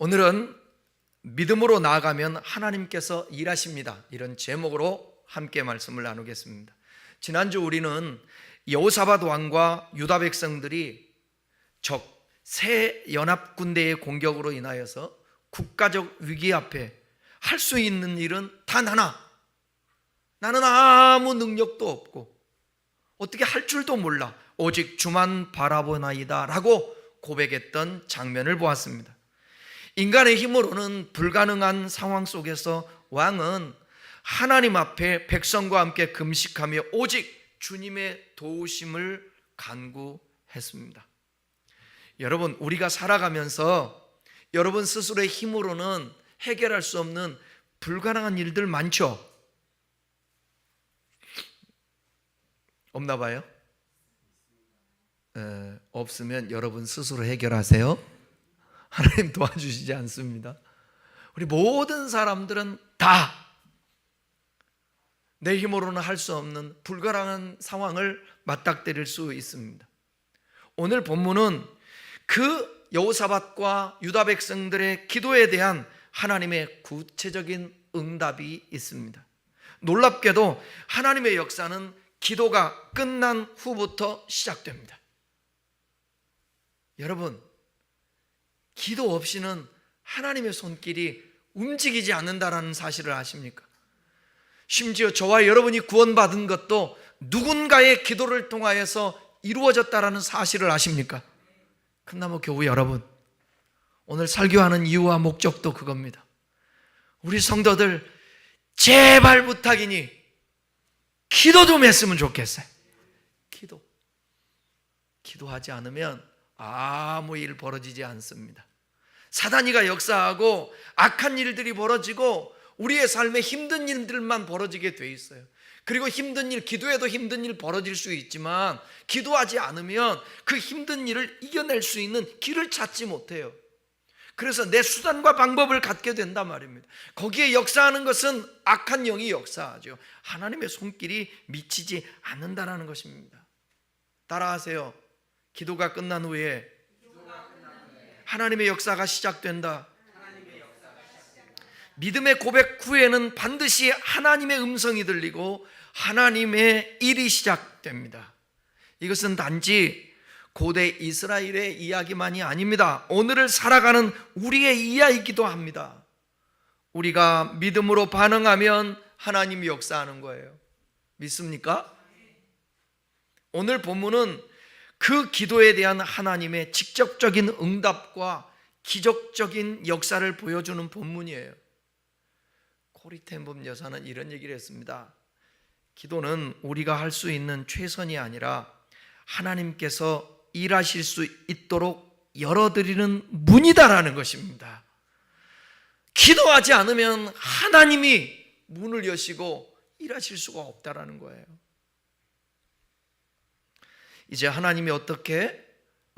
오늘은 믿음으로 나아가면 하나님께서 일하십니다, 이런 제목으로 함께 말씀을 나누겠습니다. 지난주 우리는 여호사밧 왕과 유다 백성들이 적 새 연합 군대의 공격으로 인하여서 국가적 위기 앞에 할 수 있는 일은 단 하나, 나는 아무 능력도 없고 어떻게 할 줄도 몰라, 오직 주만 바라보나이다 라고 고백했던 장면을 보았습니다. 인간의 힘으로는 불가능한 상황 속에서 왕은 하나님 앞에 백성과 함께 금식하며 오직 주님의 도우심을 간구했습니다. 여러분, 우리가 살아가면서 여러분 스스로의 힘으로는 해결할 수 없는 불가능한 일들 많죠? 없나 봐요? 없으면 여러분 스스로 해결하세요. 하나님 도와주시지 않습니다. 우리 모든 사람들은 다 내 힘으로는 할 수 없는 불가능한 상황을 맞닥뜨릴 수 있습니다. 오늘 본문은 그 여호사밧과 유다 백성들의 기도에 대한 하나님의 구체적인 응답이 있습니다. 놀랍게도 하나님의 역사는 기도가 끝난 후부터 시작됩니다. 여러분, 기도 없이는 하나님의 손길이 움직이지 않는다는 사실을 아십니까? 심지어 저와 여러분이 구원받은 것도 누군가의 기도를 통하여서 이루어졌다는 사실을 아십니까? 큰나무 교우 여러분, 오늘 설교하는 이유와 목적도 그겁니다. 우리 성도들 제발 부탁이니 기도 좀 했으면 좋겠어요. 기도하지 않으면 아무 일 벌어지지 않습니다. 사단이가 역사하고 악한 일들이 벌어지고 우리의 삶에 힘든 일들만 벌어지게 돼 있어요. 그리고 힘든 일, 기도해도 힘든 일 벌어질 수 있지만 기도하지 않으면 그 힘든 일을 이겨낼 수 있는 길을 찾지 못해요. 그래서 내 수단과 방법을 갖게 된단 말입니다. 거기에 역사하는 것은 악한 영이 역사하죠. 하나님의 손길이 미치지 않는다는 것입니다. 따라하세요. 기도가 끝난 후에 하나님의 역사가 시작된다. 믿음의 고백 후에는 반드시 하나님의 음성이 들리고 하나님의 일이 시작됩니다. 이것은 단지 고대 이스라엘의 이야기만이 아닙니다. 오늘을 살아가는 우리의 이야기이기도 합니다. 우리가 믿음으로 반응하면 하나님이 역사하는 거예요. 믿습니까? 오늘 본문은 그 기도에 대한 하나님의 직접적인 응답과 기적적인 역사를 보여주는 본문이에요. 코리 텐 봄 여사는 이런 얘기를 했습니다. 기도는 우리가 할 수 있는 최선이 아니라 하나님께서 일하실 수 있도록 열어드리는 문이다라는 것입니다. 기도하지 않으면 하나님이 문을 여시고 일하실 수가 없다라는 거예요. 이제 하나님이 어떻게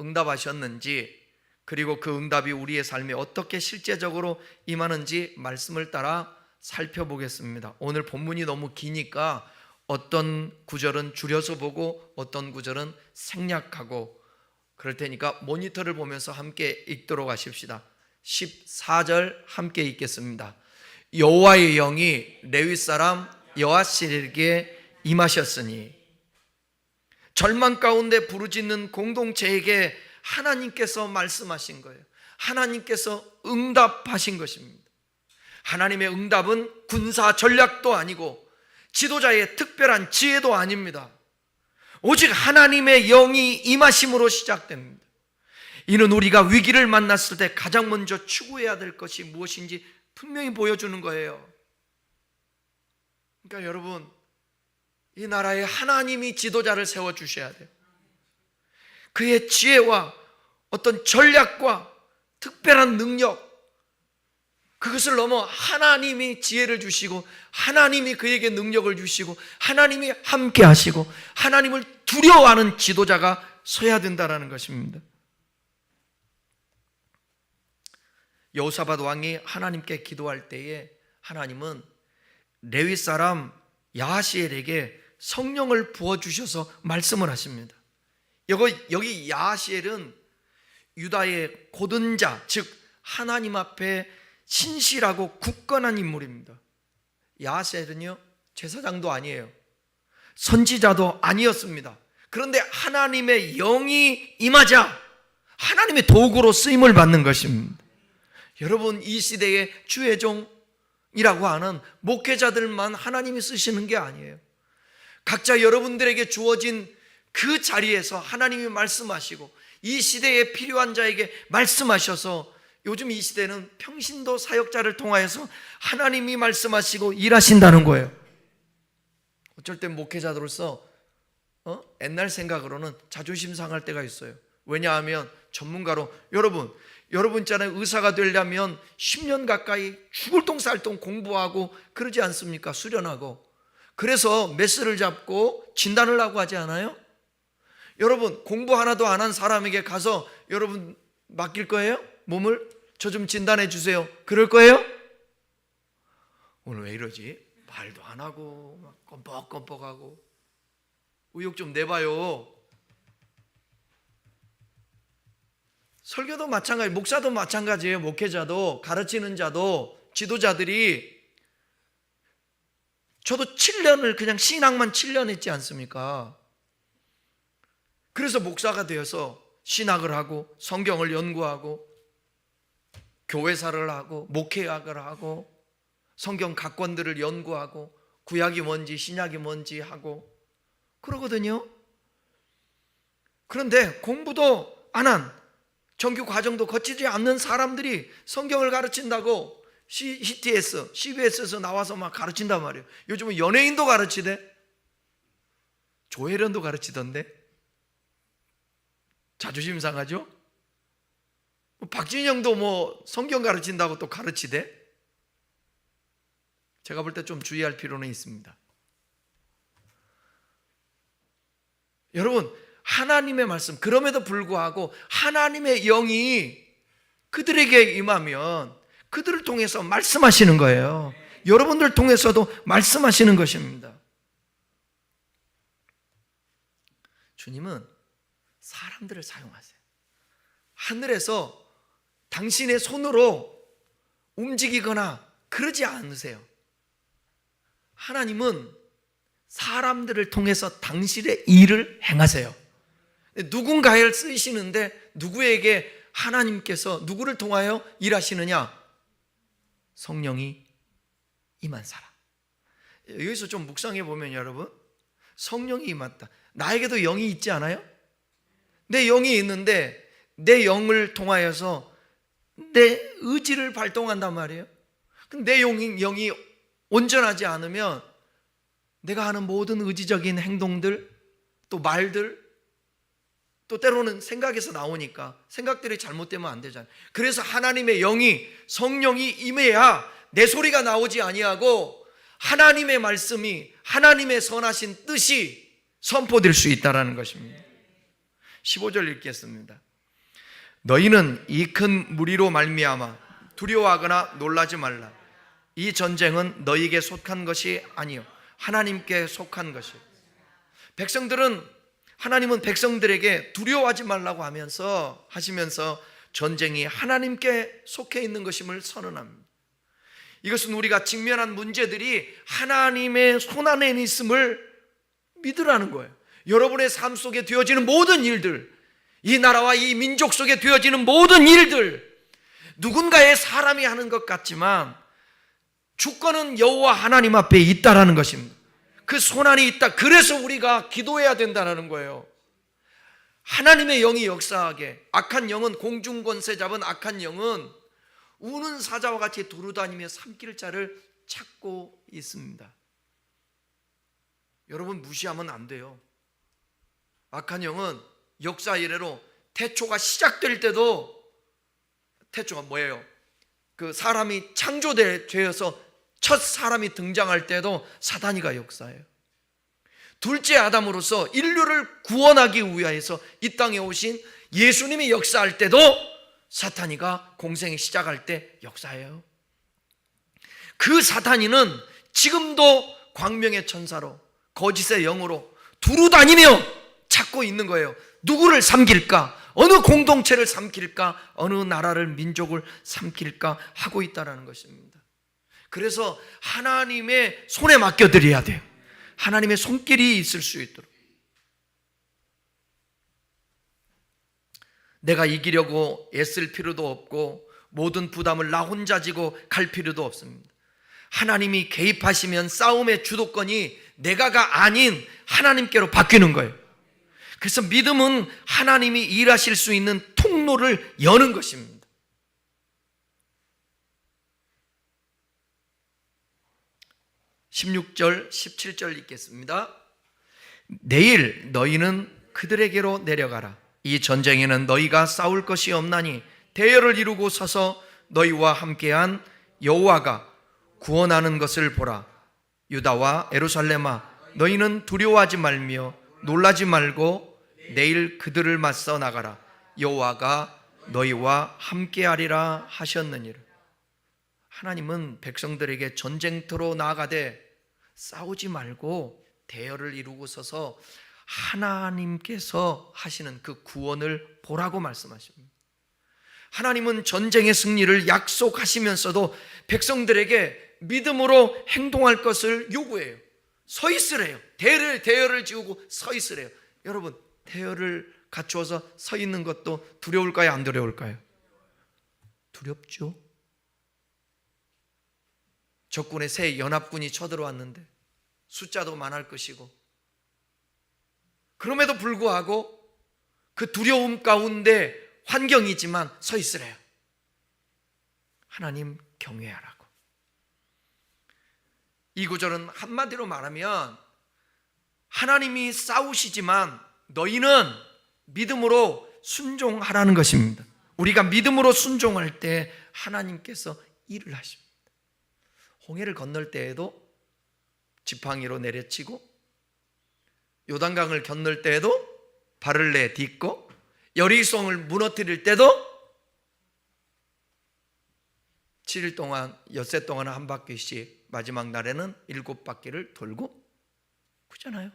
응답하셨는지, 그리고 그 응답이 우리의 삶에 어떻게 실제적으로 임하는지 말씀을 따라 살펴보겠습니다. 오늘 본문이 너무 기니까 어떤 구절은 줄여서 보고 어떤 구절은 생략하고 그럴 테니까 모니터를 보면서 함께 읽도록 하십시다. 14절 함께 읽겠습니다. 여호와의 영이 레위 사람 여아실에게 임하셨으니, 절망 가운데 부르짖는 공동체에게 하나님께서 말씀하신 거예요. 하나님께서 응답하신 것입니다. 하나님의 응답은 군사 전략도 아니고 지도자의 특별한 지혜도 아닙니다. 오직 하나님의 영이 임하심으로 시작됩니다. 이는 우리가 위기를 만났을 때 가장 먼저 추구해야 될 것이 무엇인지 분명히 보여주는 거예요. 그러니까 여러분, 이 나라에 하나님이 지도자를 세워주셔야 돼요. 그의 지혜와 어떤 전략과 특별한 능력, 그것을 넘어 하나님이 지혜를 주시고 하나님이 그에게 능력을 주시고 하나님이 함께 하시고 하나님을 두려워하는 지도자가 서야 된다는 것입니다. 여호사밧 왕이 하나님께 기도할 때에 하나님은 레위 사람 야하시엘에게 성령을 부어주셔서 말씀을 하십니다. 여기 야하시엘은 유다의 고든 자, 즉 하나님 앞에 신실하고 굳건한 인물입니다. 야셀은요, 제사장도 아니에요. 선지자도 아니었습니다. 그런데 하나님의 영이 임하자 하나님의 도구로 쓰임을 받는 것입니다. 여러분, 이 시대의 주의 종이라고 하는 목회자들만 하나님이 쓰시는 게 아니에요. 각자 여러분들에게 주어진 그 자리에서 하나님이 말씀하시고 이 시대에 필요한 자에게 말씀하셔서 요즘 이 시대는 평신도 사역자를 통하여서 하나님이 말씀하시고 일하신다는 거예요. 어쩔 땐 목회자들로서 옛날 생각으로는 자존심 상할 때가 있어요. 왜냐하면 전문가로 여러분 있잖아요. 의사가 되려면 10년 가까이 죽을 똥 살 똥 공부하고 그러지 않습니까? 수련하고. 그래서 메스를 잡고 진단을 하고 하지 않아요? 여러분, 공부 하나도 안 한 사람에게 가서 여러분 맡길 거예요? 몸을? 저 좀 진단해 주세요. 그럴 거예요? 오늘 왜 이러지? 말도 안 하고 막 껌뻑껌뻑하고. 의욕 좀 내봐요. 설교도 마찬가지, 목사도 마찬가지예요. 목회자도, 가르치는 자도, 지도자들이. 저도 7년을 그냥 신학만 7년 했지 않습니까? 그래서 목사가 되어서 신학을 하고 성경을 연구하고 교회사를 하고 목회학을 하고 성경 각권들을 연구하고 구약이 뭔지 신약이 뭔지 하고 그러거든요. 그런데 공부도 안 한, 정규 과정도 거치지 않는 사람들이 성경을 가르친다고 CTS, CBS에서 나와서 막 가르친단 말이에요. 요즘은 연예인도 가르치대. 조혜련도 가르치던데. 자존심 상하죠? 박진영도 뭐 성경 가르친다고 또 가르치대. 제가 볼 때 좀 주의할 필요는 있습니다. 여러분, 하나님의 말씀, 그럼에도 불구하고 하나님의 영이 그들에게 임하면 그들을 통해서 말씀하시는 거예요. 여러분들 통해서도 말씀하시는 것입니다. 주님은 사람들을 사용하세요. 하늘에서 당신의 손으로 움직이거나 그러지 않으세요. 하나님은 사람들을 통해서 당신의 일을 행하세요. 누군가를 쓰시는데 누구에게 하나님께서 누구를 통하여 일하시느냐? 성령이 임한 사람. 여기서 좀 묵상해 보면 여러분, 성령이 임했다. 나에게도 영이 있지 않아요? 내 영이 있는데 내 영을 통하여서 내 의지를 발동한단 말이에요. 근데 내 영이 온전하지 않으면 내가 하는 모든 의지적인 행동들, 또 말들, 또 때로는 생각에서 나오니까 생각들이 잘못되면 안 되잖아요. 그래서 하나님의 영이, 성령이 임해야 내 소리가 나오지 아니하고 하나님의 말씀이, 하나님의 선하신 뜻이 선포될 수 있다는 것입니다. 15절 읽겠습니다. 너희는 이 큰 무리로 말미암아 두려워하거나 놀라지 말라. 이 전쟁은 너희에게 속한 것이 아니요 하나님께 속한 것이요. 하나님은 백성들에게 두려워하지 말라고 하시면서 전쟁이 하나님께 속해 있는 것임을 선언합니다. 이것은 우리가 직면한 문제들이 하나님의 손안에 있음을 믿으라는 거예요. 여러분의 삶 속에 되어지는 모든 일들, 이 나라와 이 민족 속에 되어지는 모든 일들, 누군가의 사람이 하는 것 같지만 주권은 여호와 하나님 앞에 있다라는 것입니다. 그 손안이 있다. 그래서 우리가 기도해야 된다는 거예요. 하나님의 영이 역사하게, 악한 영은, 공중권세 잡은 악한 영은 우는 사자와 같이 두루다니며 삼킬 자를 찾고 있습니다. 여러분, 무시하면 안 돼요. 악한 영은 역사 이래로 태초가 시작될 때도, 태초가 뭐예요? 그 사람이 창조되어서 첫 사람이 등장할 때도 사단이가 역사해요. 둘째 아담으로서 인류를 구원하기 위하여서 이 땅에 오신 예수님이 역사할 때도 사탄이가 공생이 시작할 때 역사해요. 그 사탄이는 지금도 광명의 천사로, 거짓의 영으로 두루다니며 찾고 있는 거예요. 누구를 삼킬까? 어느 공동체를 삼킬까, 어느 나라를, 민족을 삼킬까 하고 있다는 것입니다. 그래서 하나님의 손에 맡겨드려야 돼요. 하나님의 손길이 있을 수 있도록. 내가 이기려고 애쓸 필요도 없고 모든 부담을 나 혼자 지고 갈 필요도 없습니다. 하나님이 개입하시면 싸움의 주도권이 내가가 아닌 하나님께로 바뀌는 거예요. 그래서 믿음은 하나님이 일하실 수 있는 통로를 여는 것입니다. (16절) (17절) 읽겠습니다. 내일 너희는 그들에게로 내려가라. 이 전쟁에는 너희가 싸울 것이 없나니 대열을 이루고 서서 너희와 함께한 여호와가 구원하는 것을 보라. 유다와 예루살렘아, 너희는 두려워하지 말며 놀라지 말고 내일 그들을 맞서 나가라. 여호와가 너희와 함께하리라 하셨느니라. 하나님은 백성들에게 전쟁터로 나아가되 싸우지 말고 대열을 이루고 서서 하나님께서 하시는 그 구원을 보라고 말씀하십니다. 하나님은 전쟁의 승리를 약속하시면서도 백성들에게 믿음으로 행동할 것을 요구해요. 서 있으래요. 대열을 지우고 서 있으래요. 여러분, 대열을 갖추어서 서 있는 것도 두려울까요? 안 두려울까요? 두렵죠. 적군의 새 연합군이 쳐들어왔는데 숫자도 많을 것이고, 그럼에도 불구하고 그 두려움 가운데 환경이지만 서 있으래요. 하나님 경외하라고. 이 구절은 한마디로 말하면 하나님이 싸우시지만 너희는 믿음으로 순종하라는 것입니다. 우리가 믿음으로 순종할 때 하나님께서 일을 하십니다. 홍해를 건널 때에도 지팡이로 내려치고, 요단강을 건널 때에도 발을 내딛고, 여리고성을 무너뜨릴 때도 7일 동안, 엿새 동안 한 바퀴씩, 마지막 날에는 7바퀴를 돌고 그잖아요.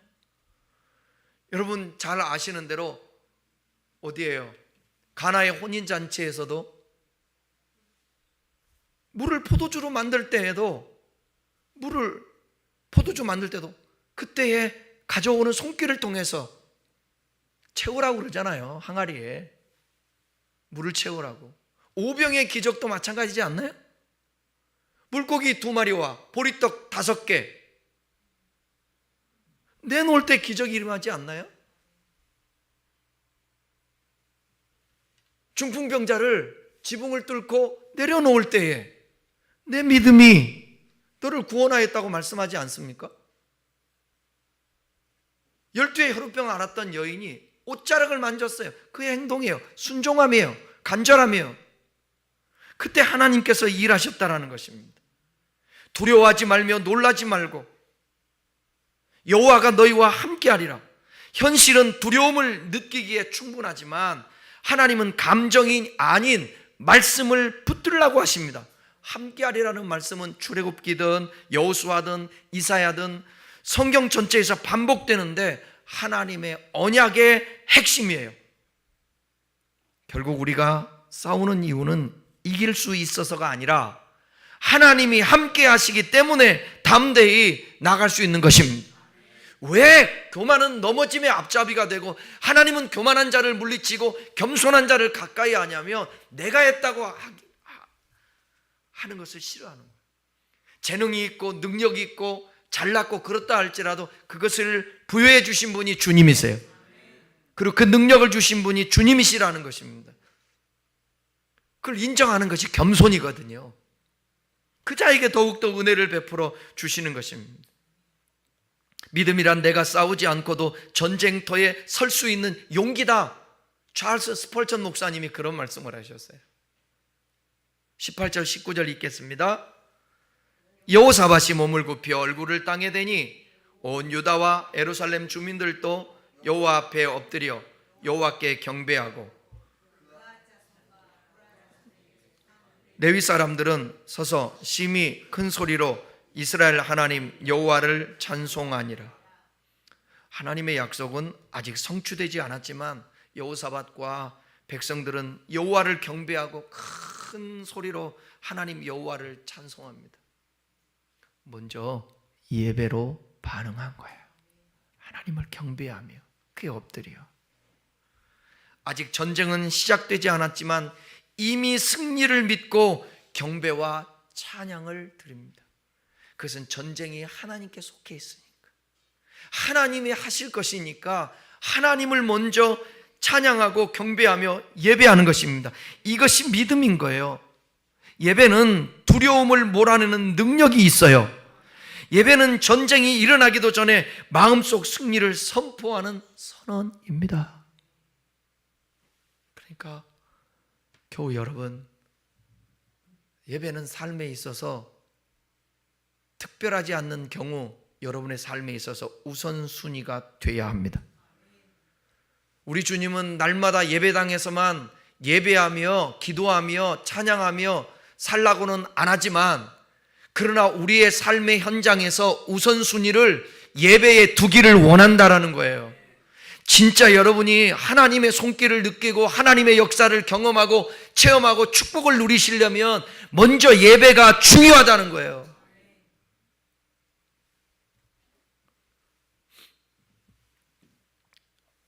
여러분 잘 아시는 대로 어디예요? 가나의 혼인잔치에서도 물을 포도주로 만들 때에도, 포도주 만들 때도 그때에 가져오는 손길을 통해서 채우라고 그러잖아요. 항아리에 물을 채우라고. 오병의 기적도 마찬가지지 않나요? 물고기 2마리와 보리떡 5개 내놓을 때 기적이 일어나지 않나요? 중풍병자를 지붕을 뚫고 내려놓을 때에 내 믿음이 너를 구원하였다고 말씀하지 않습니까? 12의 혈우병 앓았던 여인이 옷자락을 만졌어요. 그의 행동이에요. 순종함이에요. 간절함이에요. 그때 하나님께서 일하셨다라는 것입니다. 두려워하지 말며 놀라지 말고 여호와가 너희와 함께하리라. 현실은 두려움을 느끼기에 충분하지만 하나님은 감정이 아닌 말씀을 붙들라고 하십니다. 함께하리라는 말씀은 출애굽기든 여호수아든 이사야든 성경 전체에서 반복되는데 하나님의 언약의 핵심이에요. 결국 우리가 싸우는 이유는 이길 수 있어서가 아니라 하나님이 함께 하시기 때문에 담대히 나갈 수 있는 것입니다. 왜 교만은 넘어짐의 앞잡이가 되고 하나님은 교만한 자를 물리치고 겸손한 자를 가까이 하냐면 내가 했다고 하는 것을 싫어하는 거예요. 재능이 있고 능력이 있고 잘났고 그렇다 할지라도 그것을 부여해 주신 분이 주님이세요. 그리고 그 능력을 주신 분이 주님이시라는 것입니다. 그걸 인정하는 것이 겸손이거든요. 그 자에게 더욱더 은혜를 베풀어 주시는 것입니다. 믿음이란 내가 싸우지 않고도 전쟁터에 설 수 있는 용기다. 찰스 스펄전 목사님이 그런 말씀을 하셨어요. 18절 19절 읽겠습니다. 여호사밧이 몸을 굽혀 얼굴을 땅에 대니 온 유다와 예루살렘 주민들도 여호와 앞에 엎드려 여호와께 경배하고 레위 사람들은 서서 심히 큰 소리로 이스라엘 하나님 여호와를 찬송하니라. 하나님의 약속은 아직 성취되지 않았지만 여호사밧과 백성들은 여호와를 경배하고 큰 소리로 하나님 여호와를 찬송합니다. 먼저 예배로 반응한 거예요. 하나님을 경배하며 그게 엎드려. 아직 전쟁은 시작되지 않았지만 이미 승리를 믿고 경배와 찬양을 드립니다. 그것은 전쟁이 하나님께 속해 있으니까, 하나님이 하실 것이니까 하나님을 먼저 찬양하고 경배하며 예배하는 것입니다. 이것이 믿음인 거예요. 예배는 두려움을 몰아내는 능력이 있어요. 예배는 전쟁이 일어나기도 전에 마음속 승리를 선포하는 선언입니다. 그러니까 교우 여러분, 예배는 삶에 있어서 특별하지 않는 경우 여러분의 삶에 있어서 우선순위가 돼야 합니다. 우리 주님은 날마다 예배당에서만 예배하며 기도하며 찬양하며 살라고는 안 하지만, 그러나 우리의 삶의 현장에서 우선순위를 예배에 두기를 원한다라는 거예요. 진짜 여러분이 하나님의 손길을 느끼고 하나님의 역사를 경험하고 체험하고 축복을 누리시려면 먼저 예배가 중요하다는 거예요.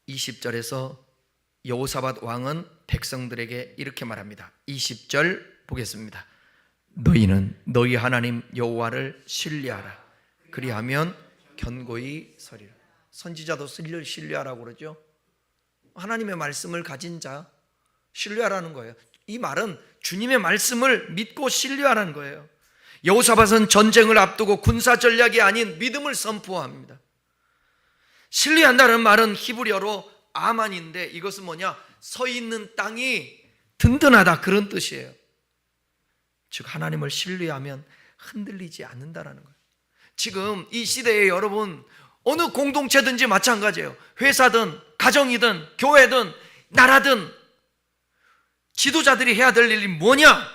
(20절에서) 여호사밧 왕은 백성들에게 이렇게 말합니다. 20절 보겠습니다. 너희는 너희 하나님 여호와를 신뢰하라. 그리하면 견고히 서리라. 선지자도 신뢰하라고 그러죠. 하나님의 말씀을 가진 자 신뢰하라는 거예요. 이 말은 주님의 말씀을 믿고 신뢰하라는 거예요. 여호사밧은 전쟁을 앞두고 군사 전략이 아닌 믿음을 선포합니다. 신뢰한다는 말은 히브리어로 아만인데, 이것은 뭐냐? 서 있는 땅이 든든하다, 그런 뜻이에요. 즉 하나님을 신뢰하면 흔들리지 않는다라는 거예요. 지금 이 시대에 여러분, 어느 공동체든지 마찬가지예요. 회사든 가정이든 교회든 나라든 지도자들이 해야 될 일이 뭐냐?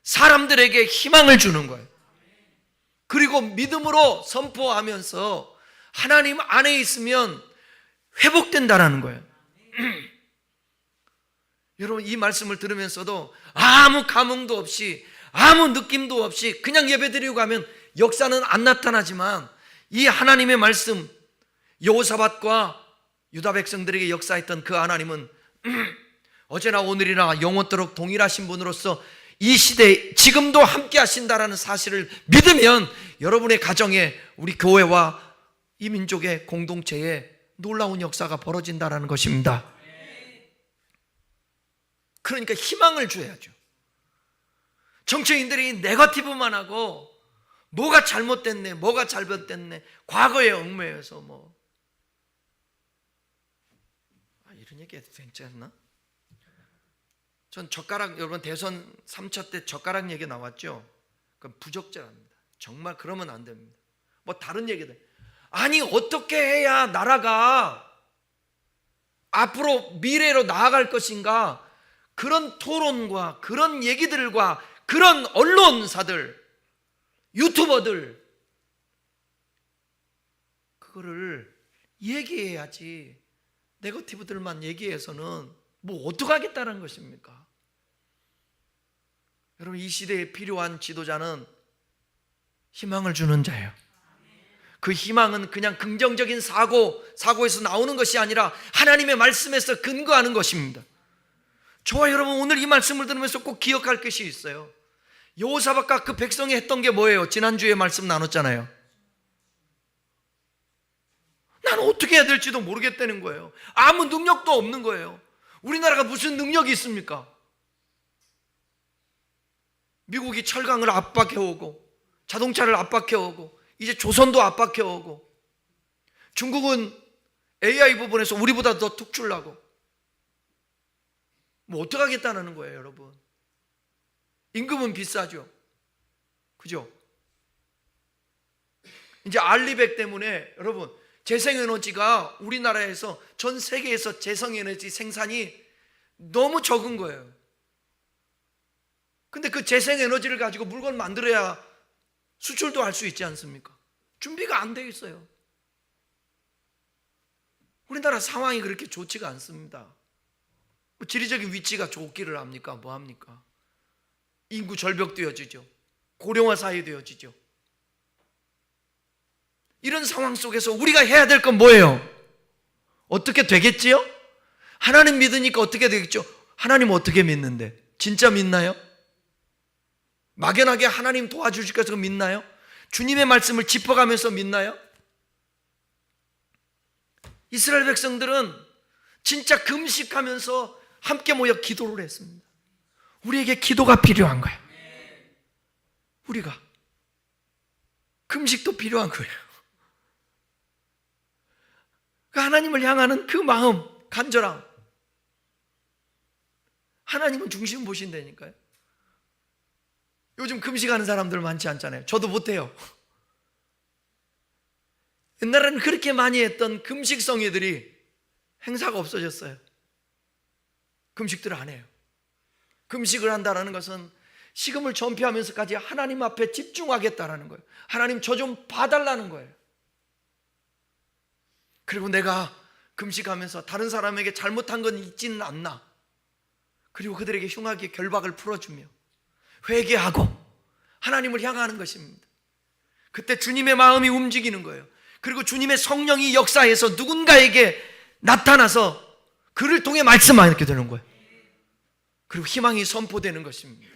사람들에게 희망을 주는 거예요. 그리고 믿음으로 선포하면서 하나님 안에 있으면 회복된다라는 거예요. 여러분, 이 말씀을 들으면서도 아무 감흥도 없이 아무 느낌도 없이 그냥 예배드리고 가면 역사는 안 나타나지만, 이 하나님의 말씀, 여호사밧과 유다 백성들에게 역사했던 그 하나님은 어제나 오늘이나 영원토록 동일하신 분으로서 이 시대에 지금도 함께 하신다라는 사실을 믿으면 여러분의 가정에, 우리 교회와 이 민족의 공동체에 놀라운 역사가 벌어진다라는 것입니다. 그러니까 희망을 줘야죠. 정치인들이 네거티브만 하고 뭐가 잘못됐네, 뭐가 잘못됐네, 과거에 얽매여서 이런 얘기 해도 괜찮나? 전 젓가락, 여러분 대선 3차 때 젓가락 얘기 나왔죠? 그건 부적절합니다. 정말 그러면 안 됩니다. 다른 얘기들, 아니 어떻게 해야 나라가 앞으로 미래로 나아갈 것인가, 그런 토론과 그런 얘기들과 그런 언론사들, 유튜버들, 그거를 얘기해야지. 네거티브들만 얘기해서는 어떡하겠다는 것입니까? 여러분, 이 시대에 필요한 지도자는 희망을 주는 자예요. 그 희망은 그냥 긍정적인 사고에서 나오는 것이 아니라 하나님의 말씀에서 근거하는 것입니다. 저와 여러분, 오늘 이 말씀을 들으면서 꼭 기억할 것이 있어요. 여호사밧과 그 백성이 했던 게 뭐예요? 지난주에 말씀 나눴잖아요. 나는 어떻게 해야 될지도 모르겠다는 거예요. 아무 능력도 없는 거예요. 우리나라가 무슨 능력이 있습니까? 미국이 철강을 압박해오고 자동차를 압박해오고 이제 조선도 압박해오고, 중국은 AI 부분에서 우리보다 더 특출나고, 어떡하겠다는 거예요, 여러분. 임금은 비싸죠. 그죠? 이제 알리백 때문에 여러분, 재생에너지가 우리나라에서 전 세계에서 재생에너지 생산이 너무 적은 거예요. 근데 그 재생에너지를 가지고 물건 만들어야 수출도 할 수 있지 않습니까? 준비가 안 돼 있어요. 우리나라 상황이 그렇게 좋지가 않습니다. 뭐 지리적인 위치가 좋기를 합니까? 뭐 합니까? 인구 절벽되어지죠. 고령화 사회되어지죠. 이런 상황 속에서 우리가 해야 될 건 뭐예요? 어떻게 되겠지요? 하나님 믿으니까 어떻게 되겠죠? 하나님 어떻게 믿는데? 진짜 믿나요? 막연하게 하나님 도와주실 것을 믿나요? 주님의 말씀을 짚어가면서 믿나요? 이스라엘 백성들은 진짜 금식하면서 함께 모여 기도를 했습니다. 우리에게 기도가 필요한 거예요. 우리가 금식도 필요한 거예요. 하나님을 향하는 그 마음, 간절함, 하나님은 중심 보신다니까요. 요즘 금식하는 사람들 많지 않잖아요. 저도 못해요. 옛날에는 그렇게 많이 했던 금식 성회들이 행사가 없어졌어요. 금식들을 안 해요. 금식을 한다는 것은 식음을 전폐하면서까지 하나님 앞에 집중하겠다라는 거예요. 하나님 저 좀 봐달라는 거예요. 그리고 내가 금식하면서 다른 사람에게 잘못한 건 있지는 않나. 그리고 그들에게 흉하게 결박을 풀어주며 회개하고 하나님을 향하는 것입니다. 그때 주님의 마음이 움직이는 거예요. 그리고 주님의 성령이 역사해서 누군가에게 나타나서 그를 통해 말씀하게 되는 거예요. 그리고 희망이 선포되는 것입니다.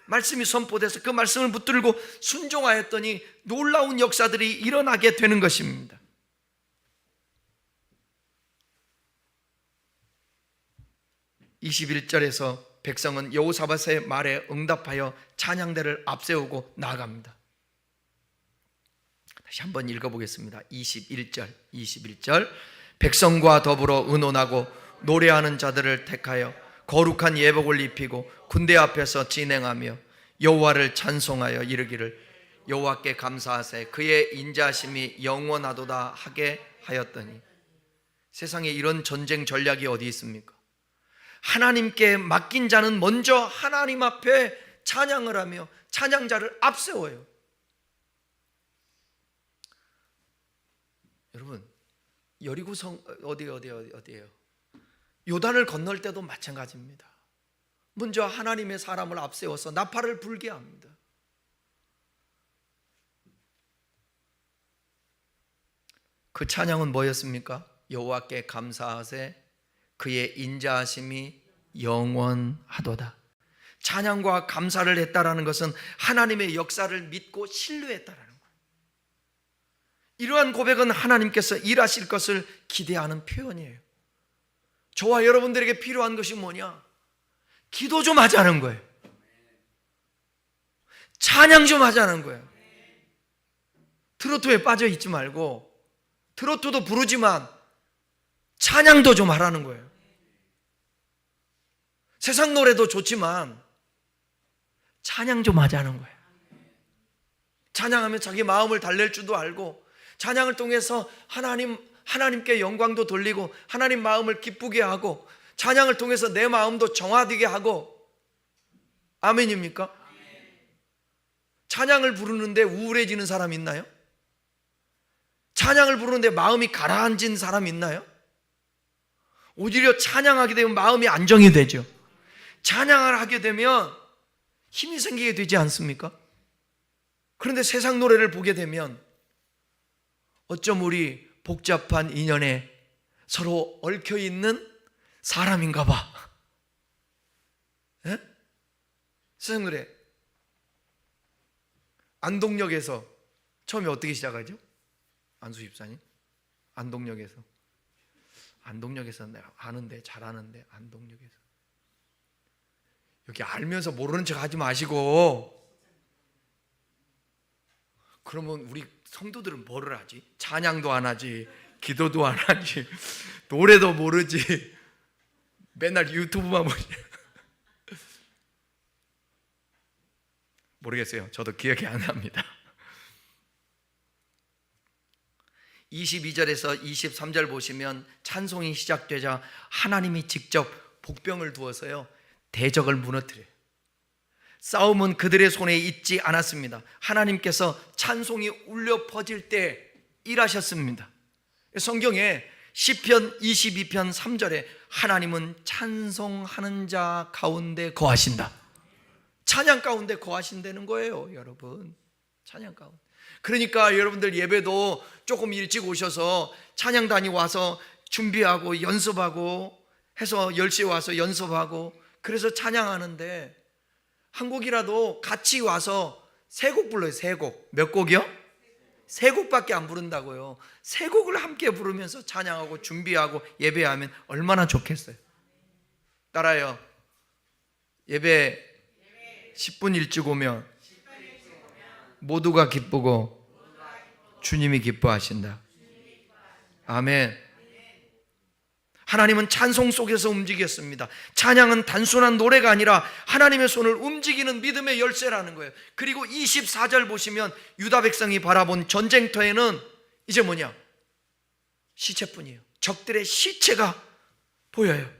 말씀이 선포돼서 그 말씀을 붙들고 순종하였더니 놀라운 역사들이 일어나게 되는 것입니다. (21절에서) 백성은 여호사밧의 말에 응답하여 찬양대를 앞세우고 나아갑니다. 다시 한번 읽어보겠습니다. 21절 백성과 더불어 의논하고 노래하는 자들을 택하여 거룩한 예복을 입히고 군대 앞에서 진행하며 여호와를 찬송하여 이르기를 여호와께 감사하세 그의 인자하심이 영원하도다 하게 하였더니. 세상에 이런 전쟁 전략이 어디 있습니까? 하나님께 맡긴 자는 먼저 하나님 앞에 찬양을 하며 찬양자를 앞세워요. 여러분, 여리고성 어디예요? 요단을 건널 때도 마찬가지입니다. 먼저 하나님의 사람을 앞세워서 나팔을 불게 합니다. 그 찬양은 뭐였습니까? 여호와께 감사하세 그의 인자하심이 영원하도다. 찬양과 감사를 했다라는 것은 하나님의 역사를 믿고 신뢰했다라는 거예요. 이러한 고백은 하나님께서 일하실 것을 기대하는 표현이에요. 저와 여러분들에게 필요한 것이 뭐냐? 기도 좀 하자는 거예요. 찬양 좀 하자는 거예요. 트로트에 빠져 있지 말고 트로트도 부르지만 찬양도 좀 하라는 거예요. 세상 노래도 좋지만 찬양 좀 하자는 거예요. 찬양하면 자기 마음을 달랠 줄도 알고 찬양을 통해서 하나님께 영광도 돌리고 하나님 마음을 기쁘게 하고 찬양을 통해서 내 마음도 정화되게 하고. 아멘입니까? 찬양을 부르는데 우울해지는 사람 있나요? 찬양을 부르는데 마음이 가라앉은 사람 있나요? 오히려 찬양하게 되면 마음이 안정이 되죠. 찬양을 하게 되면 힘이 생기게 되지 않습니까? 그런데 세상 노래를 보게 되면 어쩜 우리 복잡한 인연에 서로 얽혀있는 사람인가 봐. 에? 세상 노래 안동역에서 처음에 어떻게 시작하죠? 안수 집사님? 안동역에서 내가 아는데 잘 아는데 안동역에서 여기 알면서 모르는 척 하지 마시고. 그러면 우리 성도들은 뭐를 하지? 찬양도 안 하지, 기도도 안 하지, 노래도 모르지, 맨날 유튜브만 보지. 모르겠어요. 저도 기억이 안 납니다. 22절에서 23절 보시면 찬송이 시작되자 하나님이 직접 복병을 두어서요 대적을 무너뜨려요. 싸움은 그들의 손에 있지 않았습니다. 하나님께서 찬송이 울려 퍼질 때 일하셨습니다. 성경에 시편 22편 3절에 하나님은 찬송하는 자 가운데 거하신다. 찬양 가운데 거하신다는 거예요, 여러분. 찬양 가운데. 그러니까 여러분들 예배도 조금 일찍 오셔서 찬양단이 와서 준비하고 연습하고 해서 10시에 와서 연습하고 그래서 찬양하는데, 한 곡이라도 같이 와서 세 곡 불러요. 세 곡. 몇 곡이요? 세 곡밖에 안 부른다고요. 세 곡을 함께 부르면서 찬양하고 준비하고 예배하면 얼마나 좋겠어요. 따라요. 예배 10분 일찍 오면 모두가 기쁘고 주님이 기뻐하신다. 아멘. 하나님은 찬송 속에서 움직였습니다. 찬양은 단순한 노래가 아니라 하나님의 손을 움직이는 믿음의 열쇠라는 거예요. 그리고 24절 보시면 유다 백성이 바라본 전쟁터에는 이제 뭐냐? 시체뿐이에요. 적들의 시체가 보여요.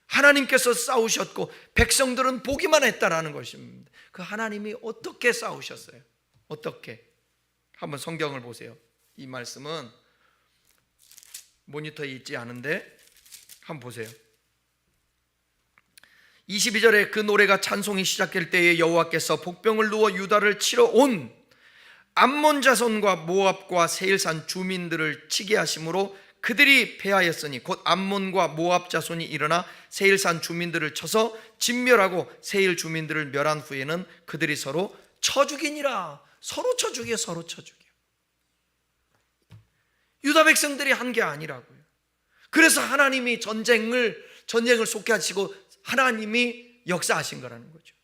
하나님께서 싸우셨고 백성들은 보기만 했다라는 것입니다. 그 하나님이 어떻게 싸우셨어요? 어떻게? 한번 성경을 보세요. 이 말씀은 모니터에 있지 않은데 한번 보세요. 22절에 그 노래가 찬송이 시작될 때에 여호와께서 복병을 누워 유다를 치러 온 암몬 자손과 모압과 세일산 주민들을 치게 하심으로 그들이 패하였으니 곧 암몬과 모압 자손이 일어나 세일산 주민들을 쳐서 진멸하고 세일 주민들을 멸한 후에는 그들이 서로 쳐 죽이니라. 서로 쳐 죽여, 서로 쳐 죽여. 유다 백성들이 한 게 아니라고요. 그래서 하나님이 전쟁을 속게 하시고 하나님이 역사하신 거라는 거죠.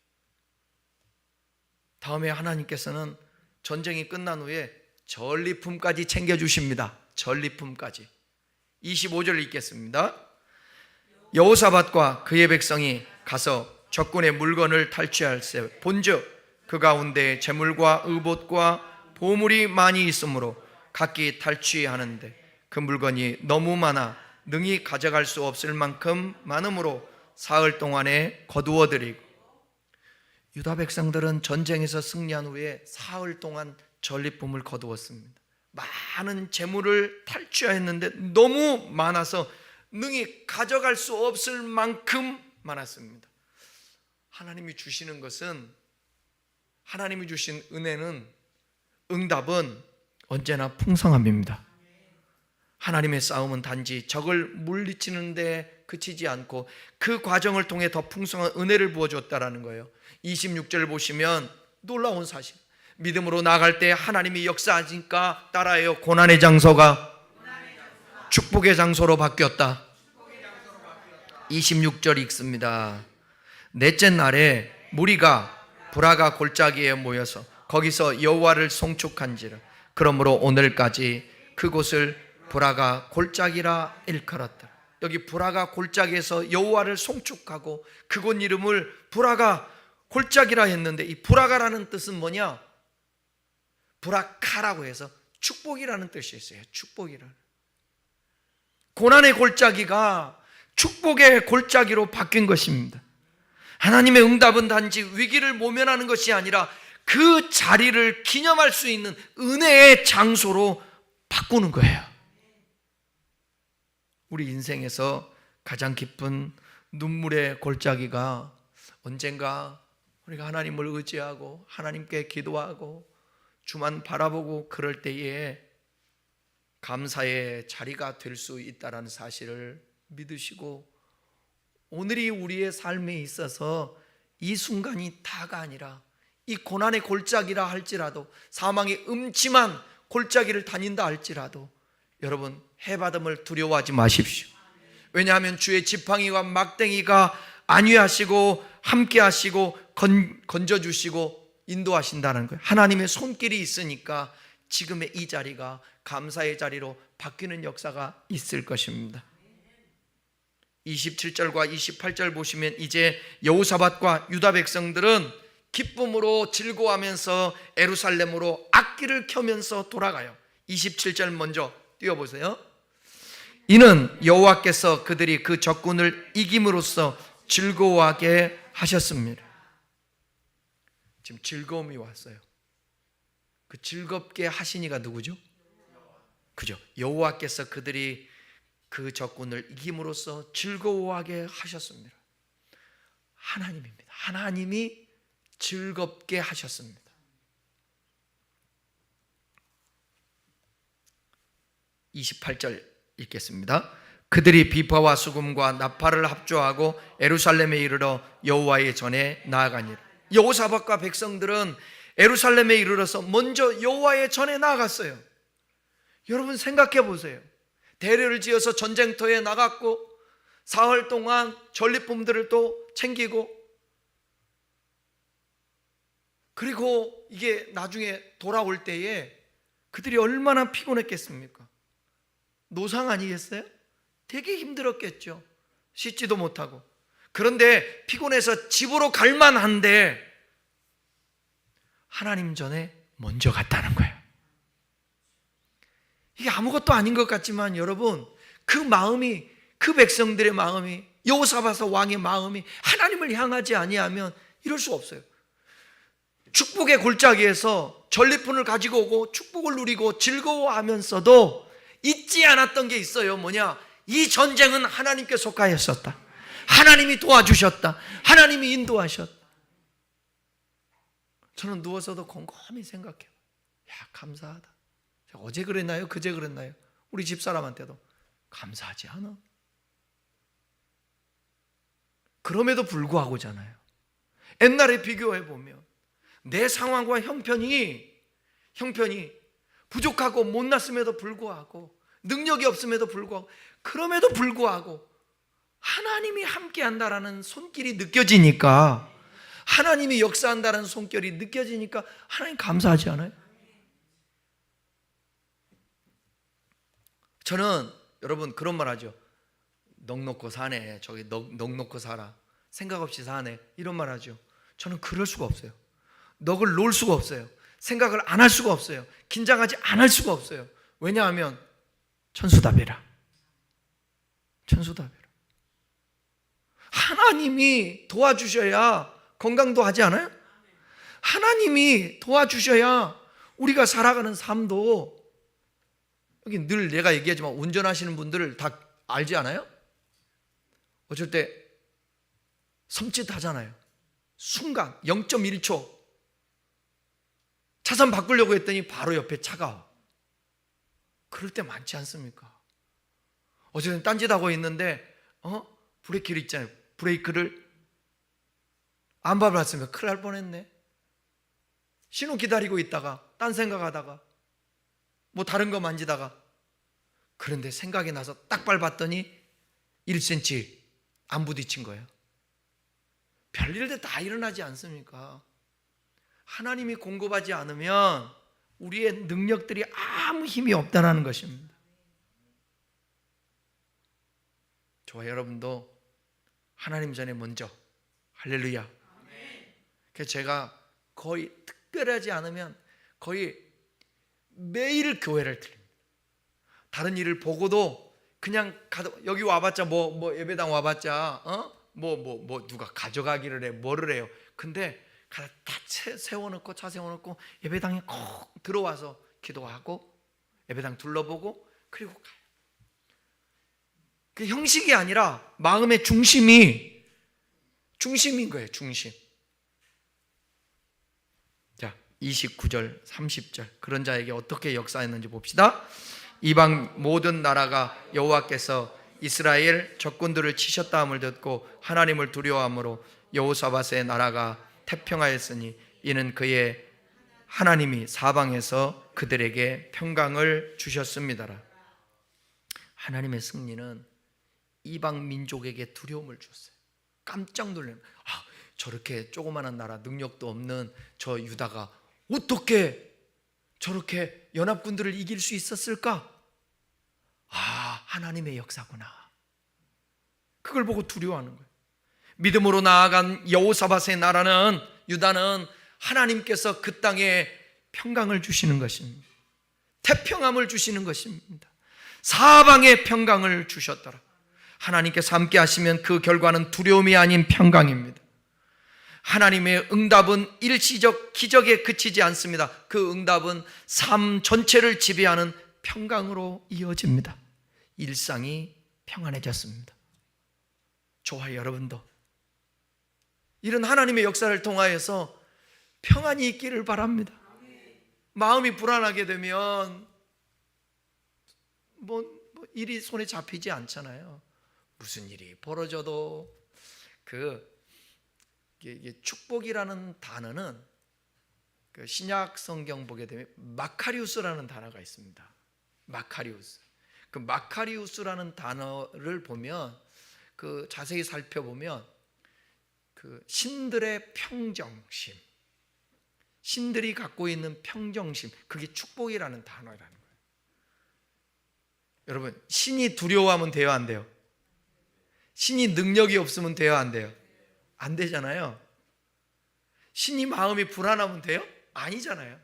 다음에 하나님께서는 전쟁이 끝난 후에 전리품까지 챙겨주십니다. 전리품까지. 25절 읽겠습니다. 여호사밧과 그의 백성이 가서 적군의 물건을 탈취할세 본즉 그 가운데 재물과 의봇과 보물이 많이 있으므로 각기 탈취하는데 그 물건이 너무 많아 능히 가져갈 수 없을 만큼 많으므로 사흘 동안에 거두어들이고, 유다 백성들은 전쟁에서 승리한 후에 사흘 동안 전리품을 거두었습니다. 많은 재물을 탈취하였는데 너무 많아서 능히 가져갈 수 없을 만큼 많았습니다. 하나님이 주시는 것은, 하나님이 주신 은혜는, 응답은 언제나 풍성함입니다. 하나님의 싸움은 단지 적을 물리치는 데 그치지 않고 그 과정을 통해 더 풍성한 은혜를 부어줬다라는 거예요. 26절 보시면 놀라운 사실, 믿음으로 나아갈 때 하나님이 역사하니까 따라해요. 고난의 장소가 축복의 장소로 바뀌었다. 26절 읽습니다. 넷째 날에 무리가 브라가 골짜기에 모여서 거기서 여호와를 송축한지라. 그러므로 오늘까지 그곳을 브라가 골짜기라 일컬었다. 여기 브라가 골짜기에서 여호와를 송축하고 그곳 이름을 브라가 골짜기라 했는데, 이 브라가라는 뜻은 뭐냐? 브라카라고 해서 축복이라는 뜻이 있어요. 축복이라는. 고난의 골짜기가 축복의 골짜기로 바뀐 것입니다. 하나님의 응답은 단지 위기를 모면하는 것이 아니라 그 자리를 기념할 수 있는 은혜의 장소로 바꾸는 거예요. 우리 인생에서 가장 깊은 눈물의 골짜기가 언젠가 우리가 하나님을 의지하고 하나님께 기도하고 주만 바라보고 그럴 때에 감사의 자리가 될 수 있다는 사실을 믿으시고, 오늘이 우리의 삶에 있어서 이 순간이 다가 아니라 이 고난의 골짜기라 할지라도, 사망의 음침한 골짜기를 다닌다 할지라도 여러분 해받음을 두려워하지 마십시오. 왜냐하면 주의 지팡이와 막대기가 안위하시고 함께 하시고 건져주시고 인도하신다는 거예요. 하나님의 손길이 있으니까 지금의 이 자리가 감사의 자리로 바뀌는 역사가 있을 것입니다. 27절과 28절 보시면 이제 여호사밧과 유다 백성들은 기쁨으로 즐거워하면서 예루살렘으로 악기를 켜면서 돌아가요. 27절 먼저 띄워보세요. 이는 여호와께서 그들이 그 적군을 이김으로써 즐거워하게 하셨습니다. 지금 즐거움이 왔어요. 그 즐겁게 하시니가 누구죠? 그죠? 여호와께서 그들이 그 적군을 이김으로써 즐거워하게 하셨습니다. 하나님입니다. 하나님이 즐겁게 하셨습니다. 28절 읽겠습니다. 그들이 비파와 수금과 나팔을 합주하고 예루살렘에 이르러 여호와의 전에 나아가니라. 여호사밧과 백성들은 예루살렘에 이르러서 먼저 여호와의 전에 나아갔어요. 여러분 생각해 보세요. 대례를 지어서 전쟁터에 나갔고 사흘 동안 전리품들을 또 챙기고, 그리고 이게 나중에 돌아올 때에 그들이 얼마나 피곤했겠습니까? 노상 아니겠어요? 되게 힘들었겠죠. 씻지도 못하고. 그런데 피곤해서 집으로 갈만한데 하나님 전에 먼저 갔다는 거예요. 이게 아무것도 아닌 것 같지만 여러분, 그 마음이, 그 백성들의 마음이, 여호사밧 왕의 마음이 하나님을 향하지 아니하면 이럴 수 없어요. 축복의 골짜기에서 전리품을 가지고 오고 축복을 누리고 즐거워하면서도 잊지 않았던 게 있어요. 뭐냐? 이 전쟁은 하나님께 속하였었다. 하나님이 도와주셨다. 하나님이 인도하셨다. 저는 누워서도 곰곰이 생각해요. 야, 감사하다. 어제 그랬나요? 그제 그랬나요? 우리 집사람한테도 감사하지 않아? 그럼에도 불구하고잖아요. 옛날에 비교해 보면 내 상황과 형편이 부족하고 못났음에도 불구하고, 능력이 없음에도 불구하고, 그럼에도 불구하고 하나님이 함께 한다라는 손길이 느껴지니까, 하나님이 역사한다는 손길이 느껴지니까 하나님 감사하지 않아요? 저는 여러분 그런 말 하죠. 넋 놓고 사네. 저기 넋 놓고 살아. 생각 없이 사네. 이런 말 하죠. 저는 그럴 수가 없어요. 넋을 놓을 수가 없어요. 생각을 안 할 수가 없어요. 긴장하지 않을 수가 없어요. 왜냐하면 천수답이라. 천수답이라. 하나님이 도와주셔야 건강도 하지 않아요? 하나님이 도와주셔야 우리가 살아가는 삶도, 여기 늘 내가 얘기하지만 운전하시는 분들을 다 알지 않아요? 어쩔 때 섬찟하잖아요. 순간 0.1초 차선 바꾸려고 했더니 바로 옆에 차가 와. 그럴 때 많지 않습니까? 어쨌든 딴짓하고 있는데 브레이크를 있잖아요. 브레이크를 안 밟았으면 큰일 날 뻔했네. 신호 기다리고 있다가 딴 생각하다가 뭐 다른 거 만지다가, 그런데 생각이 나서 딱 밟았더니 1cm 안 부딪힌 거예요. 별일도 다 일어나지 않습니까? 하나님이 공급하지 않으면 우리의 능력들이 아무 힘이 없다는 것입니다. 저와 여러분도 하나님 전에 먼저, 할렐루야. 그래서 제가 거의 특별하지 않으면 거의 매일 교회를 드립니다. 다른 일을 보고도 그냥 여기 와봤자 뭐 예배당 와봤자 누가 가져가기를 해, 뭐를 해요. 근데 다 세워놓고, 차 세워놓고 예배당에 꼭 들어와서 기도하고 예배당 둘러보고 그리고 가요. 그 형식이 아니라 마음의 중심인 거예요. 중심. 자, 29절 30절 그런 자에게 어떻게 역사했는지 봅시다. 이방 모든 나라가 여호와께서 이스라엘 적군들을 치셨다 함을 듣고 하나님을 두려워함으로 여호사밧의 나라가 태평하였으니 이는 그의 하나님이 사방에서 그들에게 평강을 주셨습니다라. 하나님의 승리는 이방 민족에게 두려움을 줬어요. 깜짝 놀라는, 저렇게 조그마한 나라, 능력도 없는 저 유다가 어떻게 저렇게 연합군들을 이길 수 있었을까? 하나님의 역사구나. 그걸 보고 두려워하는 거예요. 믿음으로 나아간 여호사밧의 나라는, 유다는 하나님께서 그 땅에 평강을 주시는 것입니다. 태평함을 주시는 것입니다. 사방에 평강을 주셨더라. 하나님께서 함께 하시면 그 결과는 두려움이 아닌 평강입니다. 하나님의 응답은 일시적 기적에 그치지 않습니다. 그 응답은 삶 전체를 지배하는 평강으로 이어집니다. 일상이 평안해졌습니다. 저와 여러분도 이런 하나님의 역사를 통하여서 평안이 있기를 바랍니다. 마음이 불안하게 되면 일이 손에 잡히지 않잖아요. 무슨 일이 벌어져도 이게 축복이라는 단어는 그 신약 성경 보게 되면 마카리우스라는 단어가 있습니다. 마카리우스. 그 마카리우스라는 단어를 보면 그 자세히 살펴보면 그 신들의 평정심, 신들이 갖고 있는 평정심, 그게 축복이라는 단어라는 거예요. 여러분, 신이 두려워하면 돼요, 안 돼요? 신이 능력이 없으면 돼요, 안 돼요? 안 되잖아요. 신이 마음이 불안하면 돼요? 아니잖아요.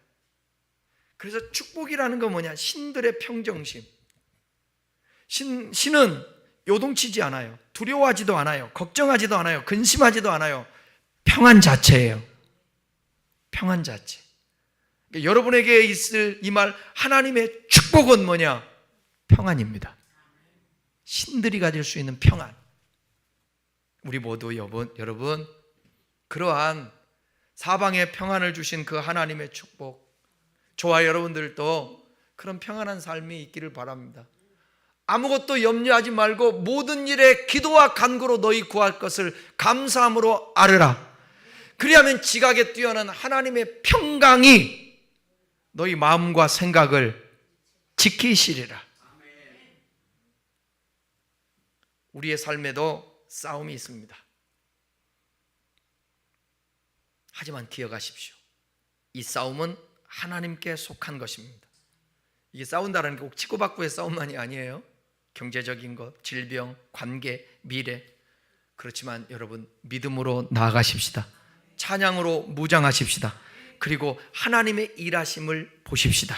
그래서 축복이라는 건 뭐냐? 신들의 평정심. 신은 요동치지 않아요. 두려워하지도 않아요. 걱정하지도 않아요. 근심하지도 않아요. 평안 자체예요. 평안 자체. 그러니까 여러분에게 있을 이 말, 하나님의 축복은 뭐냐? 평안입니다. 신들이 가질 수 있는 평안. 우리 모두 여러분 그러한 사방에 평안을 주신 그 하나님의 축복, 저와 여러분들도 그런 평안한 삶이 있기를 바랍니다. 아무것도 염려하지 말고 모든 일에 기도와 간구로 너희 구할 것을 감사함으로 아뢰라. 그리하면 지각에 뛰어난 하나님의 평강이 너희 마음과 생각을 지키시리라. 우리의 삶에도 싸움이 있습니다. 하지만 기억하십시오. 이 싸움은 하나님께 속한 것입니다. 이게 싸운다는 게 꼭 치고받고의 싸움만이 아니에요. 경제적인 것, 질병, 관계, 미래. 그렇지만 여러분, 믿음으로 나아가십시다. 찬양으로 무장하십시다. 그리고 하나님의 일하심을 보십시다.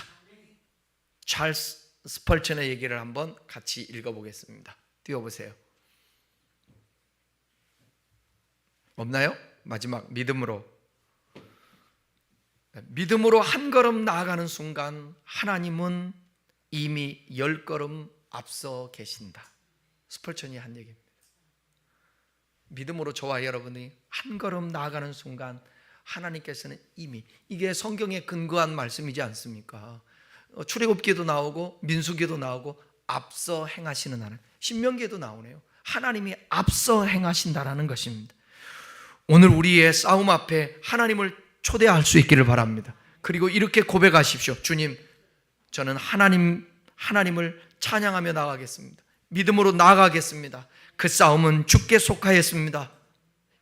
찰스 스펄전의 얘기를 한번 같이 읽어보겠습니다. 띄워보세요. 없나요? 마지막, 믿음으로 한 걸음 나아가는 순간 하나님은 이미 10걸음 앞서 계신다. 스펄전이 한 얘기입니다. 믿음으로 저와 여러분이 한 걸음 나아가는 순간 하나님께서는 이미, 이게 성경에 근거한 말씀이지 않습니까? 출애굽기도 나오고 민수기도 나오고 앞서 행하시는 하나님, 신명기에도 나오네요. 하나님이 앞서 행하신다라는 것입니다. 오늘 우리의 싸움 앞에 하나님을 초대할 수 있기를 바랍니다. 그리고 이렇게 고백하십시오. 주님, 저는 하나님을 찬양하며 나가겠습니다. 믿음으로 나아가겠습니다. 그 싸움은 주께 속하였습니다.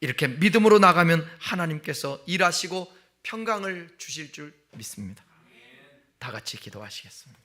이렇게 믿음으로 나가면 하나님께서 일하시고 평강을 주실 줄 믿습니다. 다 같이 기도하시겠습니다.